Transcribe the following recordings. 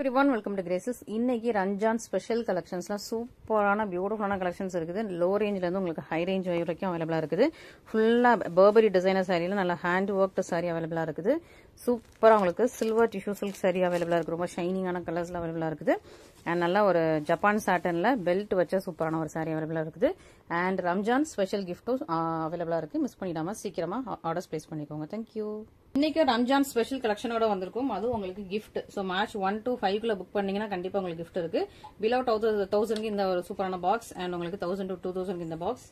everyone, welcome to Graces. இன்னைக்கு Ramzan special கலெக்ஷன்ஸ்ல சூப்பரான பியூட்டிஃபுல்லான கலெக்ஷன்ஸ் இருக்குது. லோ ரேஞ்ச்ல இருந்து உங்களுக்கு ஹை ரேஞ்ச் வரைக்கும் அவைலபிளா இருக்குது. ஃபுல்லா பர்பரி டிசைனர் சாரியில நல்ல ஹேண்ட் ஒர்க்டு சாரி அவைலபிளா இருக்குது. சூப்பரா உங்களுக்கு சில்வர் டிஷ்யூ சில்க் சாரி அவைலபிளா இருக்கு. ரொம்ப ஷைனிங்கான கலர்ஸ்ல அவைலபிளா இருக்குது. அண்ட் நல்ல ஒரு ஜப்பான் சாட்டன்ல பெல்ட் வச்ச சூப்பரான ஒரு சாரி அவைலபிளா இருக்குது. அண்ட் ரம்ஜான் ஸ்பெஷல் கிஃப்ட்டும் அவைலபிளா இருக்கு. மிஸ் பண்ணிடாம சீக்கிரமா ஆர்டர்ஸ் பிளேஸ் பண்ணிக்கோங்க. தேங்க்யூ. இன்னைக்கு ரம்ஜான் ஸ்பெஷல் கலெக்ஷனோட வந்திருக்கும். அதுவும் உங்களுக்கு gift. So March 1 to 5 book பண்ணீங்கன்னா கண்டிப்பா உங்களுக்கு கிஃப்ட் இருக்கு. பிலோ 1000 இந்த ஒரு சூப்பரான பாக்ஸ் அண்ட் உங்களுக்கு 1000 to 2000 இந்த பாக்ஸ்,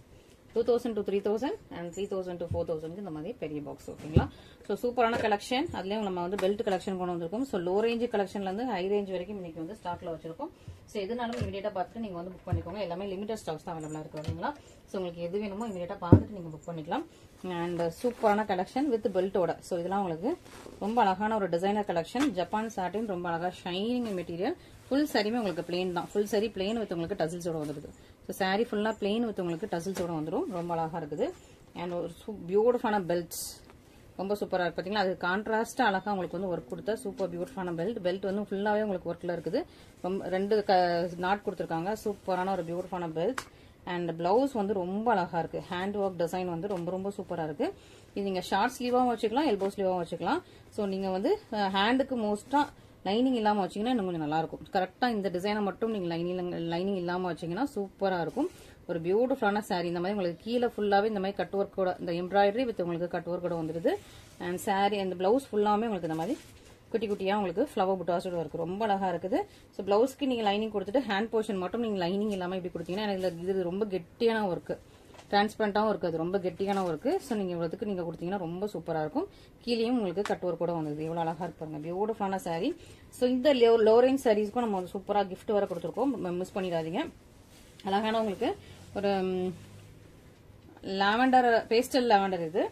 2000 to 3000 அண்ட் 3000 to 4000 இந்த மாதிரி பெரிய பாக்ஸ். ஓகேங்களா? ஸோ சூப்பரான கலெக்ஷன். அதுலயும் நம்ம வந்து பெல்ட் கலெக்ஷன் கொண்டு வந்திருக்கோம். ஸோ லோ ரேஞ்ச் கலெக்ஷன்ல இருந்து ஹை ரேஞ்ச் வரைக்கும் இன்னைக்கு வந்து ஸ்டாக்ல வச்சிருக்கோம். ஸோ எதுனாலும் இமீடியட்டா பார்த்துட்டு நீங்க வந்து புக் பண்ணிக்கோங்க. எல்லாமே லிமிடெட் ஸ்டாக்ஸ் தான் அவைலபிளா இருக்கு. ஓகேங்களா? ஸோ உங்களுக்கு எது வேணுமோ இமீடியட்டா பார்த்துட்டு நீங்க புக் பண்ணிக்கலாம். அண்ட் சூப்பரான கலெக்ஷன் வித் பெல்ட்டோட. ஸோ இதெல்லாம் உங்களுக்கு ரொம்ப அழகான ஒரு டிசைனர் கலெக்ஷன். ஜப்பான் சாட்டின் ரொம்ப அழகா ஷைனிங் மெட்டீரியல். ஃபுல் சாரியுமே உங்களுக்கு பிளெயின் தான். ஃபுல் சாரி பிளெயின் வித் உங்களுக்கு டசில்ஸோட வந்துருது. ஸோ சாரி ஃபுல்லா பிளெயின் வித் உங்களுக்கு டசில்ஸோட வந்துடும். ரொம்ப அழகா இருக்குது. அண்ட் ஒரு பியூட்டிஃபுல்லான பெல்ட்ஸ் ரொம்ப சூப்பரா இருக்கு. பாத்தீங்களா? அது கான்ட்ராஸ்டா அழகா உங்களுக்கு வந்து ஒர்க் கொடுத்த சூப்பர் பியூட்டிஃபுல்லான பெல்ட் வந்து ஃபுல்லாவே உங்களுக்கு ஒர்க்ல இருக்குது. ரெண்டு நாட் கொடுத்துருக்காங்க. சூப்பரான ஒரு பியூட்டிஃபுல்லான பெல்ட். அண்ட் பிளவுஸ் வந்து ரொம்ப அழகா இருக்கு. ஹேண்ட் ஒர்க் டிசைன் வந்து ரொம்ப ரொம்ப சூப்பரா இருக்கு. இது நீங்க ஷார்ட் ஸ்லீவாவும் வச்சுக்கலாம், எல்போ ஸ்லீவாவும் வச்சுக்கலாம். ஸோ நீங்க வந்து ஹேண்டுக்கு மோஸ்டா லைனிங் இல்லாம வச்சீங்கன்னா இன்னும் கொஞ்சம் நல்லா இருக்கும். கரெக்டா இந்த டிசைனை மட்டும் நீங்க லைனிங் இல்லாம வச்சீங்கன்னா சூப்பரா இருக்கும். ஒரு பியூட்டிஃபுல்லான சாரி. இந்த மாதிரி உங்களுக்கு கீழே ஃபுல்லாவே இந்த மாதிரி கட் ஒர்க் கூட இந்த எம்ப்ராய்டரி வித் உங்களுக்கு கட் ஒர்க் கூட வந்துருது. அண்ட் சாரி அந்த பிளவுஸ் ஃபுல்லாமே உங்களுக்கு இந்த மாதிரி குட்டி குட்டியா உங்களுக்கு ஃபிளவர் புட்டாஸோட இருக்கு. ரொம்ப அழகா இருக்குது. ஸோ பிளவுஸ்க்கு நீங்க லைனிங் கொடுத்துட்டு ஹேண்ட் போர்ஷன் மட்டும் நீங்க லைனிங் இல்லாம இப்படி கொடுத்தீங்கன்னா இது ரொம்ப கெட்டியான ஒர்க், டிரான்ஸ்பரண்டாவும் இருக்கு. அது ரொம்ப கெட்டியான ஒர்க். ஸோ நீங்க இவ்வளவுக்கு நீங்க கொடுத்தீங்கன்னா ரொம்ப சூப்பரா இருக்கும். கீழேயும் உங்களுக்கு கட் ஒர்க் கூட வந்தது. எவ்வளவு அழகா இருப்பாங்க. பியூட்டிஃபுல்லான சாரி. ஸோ இந்த லோ ரேஞ்ச் சாரீஸ்க்கும் நம்ம வந்து சூப்பரா கிஃப்ட் வர கொடுத்துருக்கோம். மிஸ் பண்ணிடாதீங்க. அழகான உங்களுக்கு ஒரு லாவெண்டர், பேஸ்டல் லாவெண்டர் இது.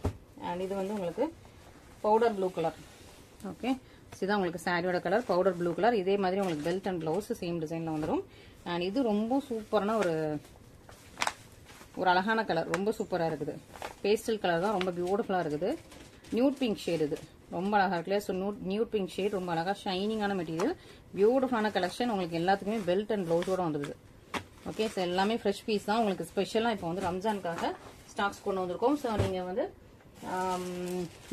அண்ட் இது வந்து உங்களுக்கு பவுடர் ப்ளூ கலர். ஓகே, இதுதான் உங்களுக்கு சாரியோட கலர், பவுடர் ப்ளூ கலர். இதே மாதிரி உங்களுக்கு பெல்ட் அண்ட் பிளவுஸ் சேம் டிசைன்ல வந்துடும். அண்ட் இது ரொம்ப சூப்பரான ஒரு அழகான கலர். ரொம்ப சூப்பரா இருக்குது. பேஸ்டல் கலர் தான். ரொம்ப பியூட்டிஃபுல்லா இருக்குது. Nude pink shade. இது ரொம்ப அழகா இருக்குல்ல? ஸோ நியூட் பிங்க் ஷேட் ரொம்ப அழகா ஷைனிங்கான மெட்டீரியல். பியூட்டிஃபுல்லான கலெக்ஷன். உங்களுக்கு எல்லாத்துக்குமே பெல்ட் அண்ட் பிளவுஸோட வந்துருது. ஓகே, ஸோ எல்லாமே ஃப்ரெஷ் பீஸ் தான். உங்களுக்கு ஸ்பெஷலா இப்போ வந்து ரம்ஜானுக்காக ஸ்டாக்ஸ் கொண்டு வந்திருக்கோம். ஸோ நீங்க வந்து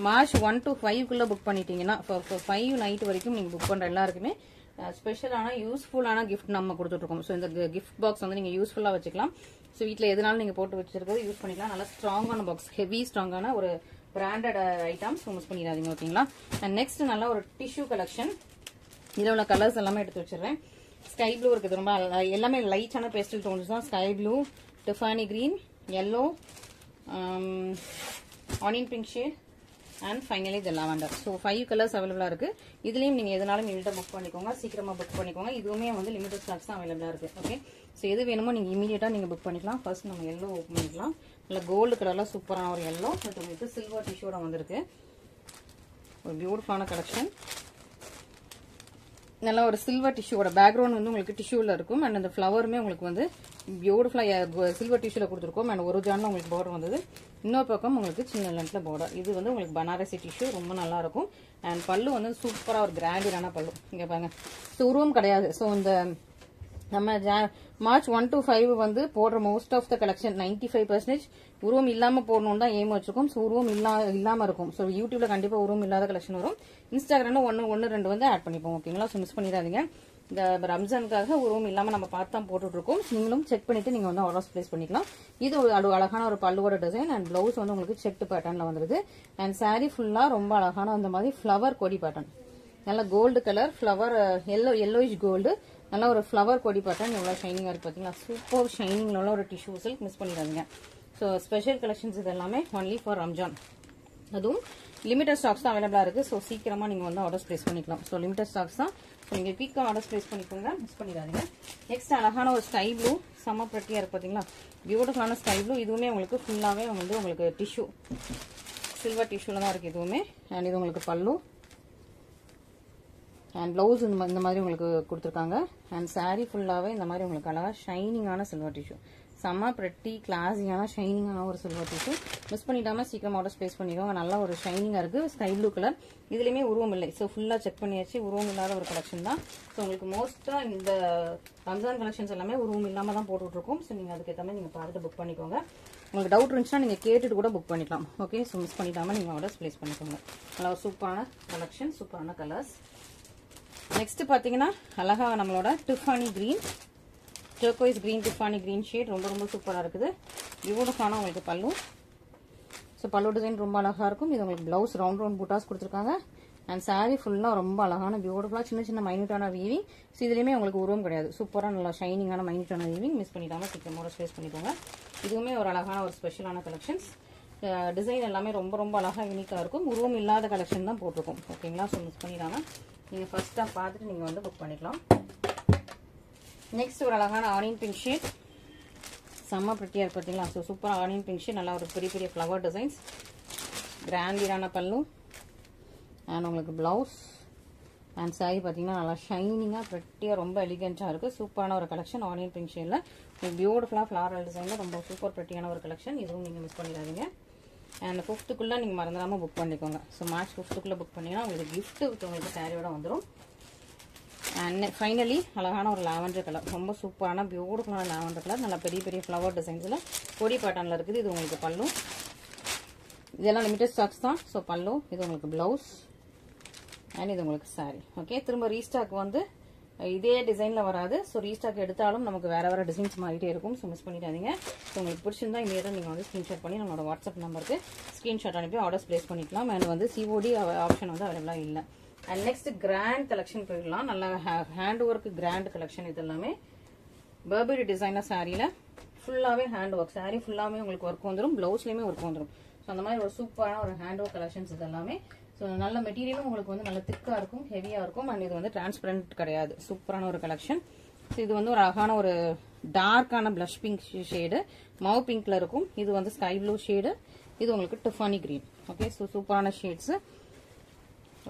மார்ச் 1 to 5 புக் பண்ணிட்டீங்கன்னா 5 நைட் வரைக்கும் நீங்க புக் பண்ற எல்லாருக்குமே ஸ்பெஷலான யூஸ்ஃபுல்லான கிஃப்ட் நம்ம கொடுத்துட்டு இருக்கோம். ஸோ இந்த கிஃப்ட் பாக்ஸ் வந்து நீங்க யூஸ்ஃபுல்லா வச்சுக்கலாம். ஸோ வீட்டில் எதுனாலும் நீங்க போட்டு வச்சிருக்கிறது யூஸ் பண்ணிக்கலாம். நல்லா ஸ்ட்ராங்கான பாக்ஸ், ஹெவி ஸ்ட்ராங்கான ஒரு பிராண்டட் ஐட்டம்ஸ் மிஸ் பண்ணிடாதீங்க. ஓகேங்களா? அண்ட் நெக்ஸ்ட் நல்ல ஒரு டிஷ்யூ கலெக்ஷன். இதில் உள்ள கலர்ஸ் எல்லாமே எடுத்து வச்சிடுறேன். ஸ்கை ப்ளூ இருக்குது. ரொம்ப எல்லாமே லைட்டான பேஸ்டல் டோன்ஸ் தான். Sky blue, Tiffany green, yellow, onion pink shade and finally the lavender. So 5 colours அவைலபிளா இருக்கு. இதுலயும் நீங்க எதனாலும் இமீடியட்டா புக் பண்ணிக்கோங்க. சீக்கிரமா புக் பண்ணிக்கோங்க. இதுவுமே வந்து லிமிடெட் ஸ்டாக்ஸ் தான் அவைலபிளா இருக்கு. ஓகே, ஸோ எது வேணுமோ நீங்க இமீடியட்டா நீங்க புக் பண்ணிக்கலாம். ஃபர்ஸ்ட் நம்ம yellow ஓப்பன் பண்ணிக்கலாம். நல்ல கோல்டு கலர்ல சூப்பரான ஒரு yellow. உங்களுக்கு சில்வர் டிஷ்யூட வந்திருக்கு. ஒரு பியூட்டிஃபுல்லான கலெக்ஷன். நல்ல ஒரு சில்வர் டிஷ்யூவோட பேக்ரவுண்ட் வந்து உங்களுக்கு டிஷ்யூல இருக்கும். அண்ட் அந்த ஃபிளவருமே உங்களுக்கு வந்து பியூட்டிஃபுல்லா சில்வர் டிஷ்யூல கொடுத்துருக்கோம். அண்ட் ஒரு ஜான்ல உங்களுக்கு பார்டர் வந்தது. இன்னொரு பக்கம் உங்களுக்கு சின்ன லென்த்ல பார்டர். இது வந்து உங்களுக்கு பனாரசி டிஷ்யூ. ரொம்ப நல்லா இருக்கும். அண்ட் பல்லு வந்து சூப்பரா ஒரு கிராண்டியரான பல்லு. இங்க பாருங்க. ஸோ உருவம் கிடையாது. ஸோ இந்த நம்ம மார்ச் 1 to 5 வந்து போடுற மோஸ்ட் ஆஃப் த கலெக்ஷன் 95% உருவம் இல்லாம போடணும் தான் ஏம் வச்சிருக்கோம். ஸோ உருவம் இல்லாம இருக்கும். ஸோ யூடியூப்ல கண்டிப்பா உருவம் இல்லாத கலெக்ஷன் வரும். இன்ஸ்டாகிராம்ல 1, 2 வந்து ஆட் பண்ணிப்போம். ஓகேங்களா? ஸோ மிஸ் பண்ணிடாதீங்க. இந்த ரம்ஜானுக்காக உருவம் இல்லாம நம்ம பார்த்து தான் போட்டுட்டு இருக்கோம். நீங்களும் செக் பண்ணிட்டு நீங்க வந்து ஆர்டர்ஸ் பிளேஸ் பண்ணிக்கலாம். இது ஒரு அழகான ஒரு பல்லுவோட டிசைன். அண்ட் பிளவுஸ் வந்து உங்களுக்கு செட் பேட்டர்ன்ல வந்துருது. அண்ட் சாரி ஃபுல்லா ரொம்ப அழகான அந்த மாதிரி ஃபிளவர் கொடி பேட்டர்ன். நல்ல gold colour flower, yellowish gold. நல்ல ஒரு ஃபிளவர் கொடி பேட்டர்ன். எவ்வளவு ஷைனிங்கா இருக்கு பாத்தீங்களா? சூப்பர் ஷைனிங்ல உள்ள ஒரு டிஷ்யூ சில்க். மிஸ் பண்ணிடாதீங்க. ஸோ ஸ்பெஷல் கலெக்ஷன்ஸ் இது எல்லாமே ஒன்லி ஃபார் ரம்ஜான். அதுவும் லிமிடெட் ஸ்டாக்ஸ் தான் அவைலபிளா இருக்கு. ஸோ சீக்கிரமா நீங்க வந்து ஆர்டர்ஸ் பிளேஸ் பண்ணிக்கலாம். ஸோ லிமிடெட் ஸ்டாக்ஸ் தான். ஸோ நீங்க குயிக்கா ஆர்டர்ஸ் பிளேஸ் பண்ணிக்கோங்க. மிஸ் பண்ணிடாதீங்க. நெக்ஸ்ட் அழகான ஒரு ஸ்கை ப்ளூ. செம்ம பிரட்டியா இருக்கு பாத்தீங்களா? பியூட்டிஃபுல்லான ஸ்கை ப்ளூ. இதுவுமே உங்களுக்கு ஃபுல்லாவே வந்து உங்களுக்கு டிஷ்யூ, சில்வர் டிஷ்யூல தான் இருக்கு இதுவுமே. அண்ட் இது உங்களுக்கு பல்லு அண்ட் பிளவுஸ் இந்த மாதிரி உங்களுக்கு கொடுத்துருக்காங்க. அண்ட் சாரி ஃபுல்லாவே இந்த மாதிரி உங்களுக்கு அழகா ஷைனிங்கான சில்வர் டிஷ்யூ. செம்ம பிரெட்டி கிளாஸியான ஷைனிங்கான ஒரு சில்வர் டிஷ்யூ. மிஸ் பண்ணிடாம சீக்கிரம் ஆர்டர்ஸ் பிளேஸ் பண்ணிக்கோங்க. நல்ல ஒரு ஷைனிங்கா இருக்கு. Sky blue colour. இதுலயுமே உருவம் இல்லை. ஸோ ஃபுல்லா செக் பண்ணியாச்சு. உருவம் இல்லாத ஒரு கலெக்ஷன் தான். ஸோ உங்களுக்கு மோஸ்டா இந்த ரம்ஜான் கலெக்ஷன்ஸ் எல்லாமே உருவம் இல்லாம தான் போட்டுட்டு இருக்கோம். ஸோ நீங்க அதுக்கேற்ற மாதிரி நீங்க பார்த்துட்டு புக் பண்ணிக்கோங்க. உங்களுக்கு டவுட் இருந்துச்சுன்னா நீங்க கேட்டுட்டு கூட புக் பண்ணிக்கலாம். ஓகே, ஸோ மிஸ் பண்ணிடாம நீங்க ஆர்டர்ஸ் பிளேஸ் பண்ணிக்கோங்க. நல்லா ஒரு சூப்பரான கலெக்ஷன், சூப்பரான கலர்ஸ். நெக்ஸ்ட் பாத்தீங்கன்னா அழகா நம்மளோட Tiffany green, turquoise green, Tiffany green shade ரொம்ப ரொம்ப சூப்பரா இருக்குது. பியூட்டிஃபுல்லான உங்களுக்கு பல்லு. ஸோ பல்லு டிசைன் ரொம்ப அழகா இருக்கும். இது உங்களுக்கு பிளவுஸ் ரவுண்ட் ரவுண்ட் பூட்டாஸ் கொடுத்துருக்காங்க. அண்ட் சாரீ ஃபுல்லா ரொம்ப அழகான பியூட்டிஃபுல்லா சின்ன சின்ன மைனியூட்டான வீவிங். ஸோ இதுலயுமே உங்களுக்கு உருவம் கிடையாது. சூப்பரா நல்லா ஷைனிங்கான மைனியூட்டான வீவிங். மிஸ் பண்ணிடாம சீக்கிரமோட ஸ்பேஸ் பண்ணிக்கோங்க. இதுவுமே ஒரு அழகான ஒரு ஸ்பெஷலான கலெக்ஷன்ஸ். டிசைன் எல்லாமே ரொம்ப ரொம்ப அழகா யூனிக்கா இருக்கும். உருவம் இல்லாத கலெக்ஷன் தான் போட்டிருக்கோம். ஓகேங்களா? ஸோ மிஸ் பண்ணிடாம நீங்க ஃபர்ஸ்டா பார்த்துட்டு நீங்க வந்து புக் பண்ணிக்கலாம். நெக்ஸ்ட் ஒரு அழகான ஆனியன் பிங்க் ஷேட். செம்ம பிரிட்டியா இருக்கு பார்த்தீங்களா? ஸோ சூப்பராக ஆனியன் பிங்க் ஷேட். நல்லா ஒரு பெரிய பெரிய ஃப்ளவர் டிசைன்ஸ். கிராண்டியரான பல்லு அண்ட் உங்களுக்கு பிளவுஸ் அண்ட் சாரி பார்த்தீங்கன்னா நல்லா ஷைனிங்காக பிரிட்டியாக ரொம்ப எலிகென்ட்டாக இருக்குது. சூப்பரான ஒரு கலெக்ஷன் ஆனியன் பிங்க் ஷேடில். பியூட்டிஃபுல்லாக ஃப்ளாரல் டிசைனில் ரொம்ப சூப்பர் பிரிட்டியான ஒரு கலெக்ஷன். இதுவும் நீங்கள் மிஸ் பண்ணிடாதீங்க. அண்ட் 5th நீங்கள் மறந்துடாமல் புக் பண்ணிக்கோங்க. ஸோ மார்ச் 5th புக் பண்ணிங்கன்னா உங்களுக்கு கிஃப்ட் உங்களுக்கு சாரியோட வந்துடும். அண்ட் ஃபைனலி அழகான ஒரு லாவெண்டர் கலர். ரொம்ப சூப்பரான பியூட்டிஃபுல்லான லாவெண்டர் கலர். நல்லா பெரிய பெரிய ஃப்ளவர் டிசைன்ஸில் கொடி பேட்டர்னில் இருக்குது. இது உங்களுக்கு பல்லு. இதெல்லாம் லிமிடெட் ஸ்டாக்ஸ் தான். ஸோ பல்லு, இது உங்களுக்கு பிளவுஸ் அண்ட் இது உங்களுக்கு சாரி. ஓகே, திரும்ப ரீஸ்டாக் வந்து இதே டிசைனில் வராது. ஸோ ரீஸ்டாக் எடுத்தாலும் நமக்கு வேறு வேறு டிசைன்ஸ் மாறிட்டே இருக்கும். ஸோ மிஸ் பண்ணிடாதீங்க. ஸோ உங்களுக்கு பிடிச்சிருந்தா இமீடியட்டாக நீங்கள் வந்து ஸ்க்ரீன்ஷாட் பண்ணி நம்மளோட வாட்ஸ்அப் நம்பருக்கு ஸ்க்ரீன்ஷாட் அனுப்பி ஆர்டர்ஸ் பிளேஸ் பண்ணிக்கலாம். அண்ட் வந்து சிஓடி ஆப்ஷன் வந்து அவைலபிளாக இல்லை. அண்ட் நெக்ஸ்ட் கிராண்ட் கலெக்ஷன் போயிடலாம். நல்லா ஹேண்ட் ஒர்க் கிராண்ட் கலெக்ஷன். இது எல்லாமே பர்பரி டிசைனர் சாரியில் ஃபுல்லாகவே ஹேண்ட் ஒர்க். சாரி ஃபுல்லாகவே உங்களுக்கு ஒர்க் வந்துடும். பிளவுஸ்லேயுமே ஒர்க் வந்துடும். ஸோ அந்த மாதிரி ஒரு சூப்பரான ஒரு ஹேண்ட் ஒர்க் கலெக்ஷன்ஸ் இது எல்லாமே. ஸோ நல்ல மெட்டீரியலும் உங்களுக்கு வந்து நல்ல திக்காக இருக்கும், ஹெவியாக இருக்கும். அண்ட் இது வந்து டிரான்ஸ்பரண்ட் கிடையாது. சூப்பரான ஒரு கலெக்ஷன். ஸோ இது வந்து ஒரு அழகான ஒரு டார்க்கான பிளஷ் பிங்க் ஷேடு, மவ் பிங்க்ல இருக்கும். இது வந்து ஸ்கை ப்ளூ ஷேடு. இது உங்களுக்கு டிஃபானி கிரீன். ஓகே, ஸோ சூப்பரான ஷேட்ஸ்.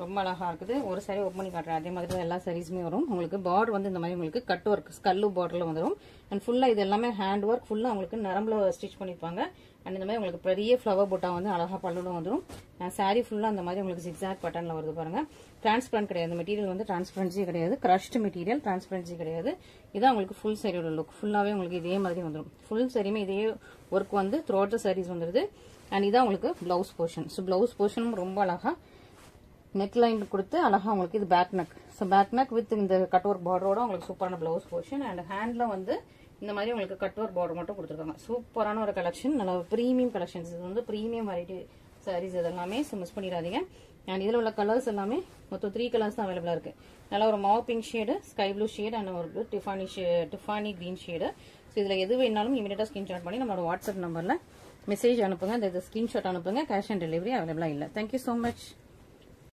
ரொம்ப அழகா இருக்குது. ஒரு சாரி ஓப்பன் பண்ணி காட்டுறேன். அதே மாதிரி தான் எல்லா சாரீஸுமே வரும். உங்களுக்கு பார்டர் வந்து இந்த மாதிரி உங்களுக்கு கட் ஒர்க் ஸ்கல்லு பார்டர்ல வந்துடும். அண்ட் ஃபுல்லா இது எல்லாமே ஹேண்ட் ஒர்க். ஃபுல்லா உங்களுக்கு நரம்புல ஸ்டிச் பண்ணிருப்பாங்க. அண்ட் இந்த மாதிரி உங்களுக்கு பெரிய ஃப்ளவர் போட்டா வந்து அழகா பல்லுல வந்துடும். சாரி ஃபுல்லா அந்த மாதிரி உங்களுக்கு ஜிக்ஸாக் பேட்டர்ன்ல வருது பாருங்க. டிரான்ஸ்பரண்ட் கிடையாது. மெட்டீரியல் வந்து டிரான்ஸ்பரன்சி கிடையாது. கிரஷ்ட் மெட்டீரியல், டிரான்ஸ்பரன்சி கிடையாது. இதான் உங்களுக்கு ஃபுல் சாரியோட லுக். ஃபுல்லாவே உங்களுக்கு இதே மாதிரி வந்துடும். ஃபுல் சாரியுமே இதே ஒர்க் வந்து த்ரூ அவுட் த சாரீஸ் வந்துருது. அண்ட் இதான் உங்களுக்கு பிளவுஸ் போர்ஷன். ஸோ பிளவுஸ் போர்ஷனும் ரொம்ப அழகா நெக் லைன் கொடுத்து அழகா உங்களுக்கு இது back neck. So back neck with இந்த கட் ஒர்க் பார்டரோட உங்களுக்கு சூப்பரான பிளவுஸ் போர்ஷன். அண்ட் ஹேண்ட்ல வந்து இந்த மாதிரி உங்களுக்கு கட் ஒர்க் பார்டர் மட்டும் கொடுத்துருக்காங்க. சூப்பரான ஒரு கலெக்ஷன். நல்ல பிரீமியம் கலெக்ஷன்ஸ். இது வந்து பிரீமியம் வெரைட்டி சாரீஸ் இதெல்லாமே. ஸோ மிஸ் பண்ணிடாதீங்க. அண்ட் இதில் உள்ள கலர்ஸ் எல்லாமே மொத்தம் 3 கலர்ஸ் தான் அவைலபிளா இருக்கு. நல்லா ஒரு mauve pink shade, sky blue shade and ஒரு டிஃபானி கிரீன் ஷேடு. ஸோ இதில் எது வேணாலும் இமீடியட்டா ஸ்கிரீன்ஷாட் பண்ணி நம்மளோட வாட்ஸ்அப் நம்பர்ல மெசேஜ் அனுப்புங்க. இந்த ஸ்கிரீன்ஷாட் அனுப்புங்க. கேஷ் ஆன் டெலிவரி அவைலபிளா இல்லை. Thank you so much.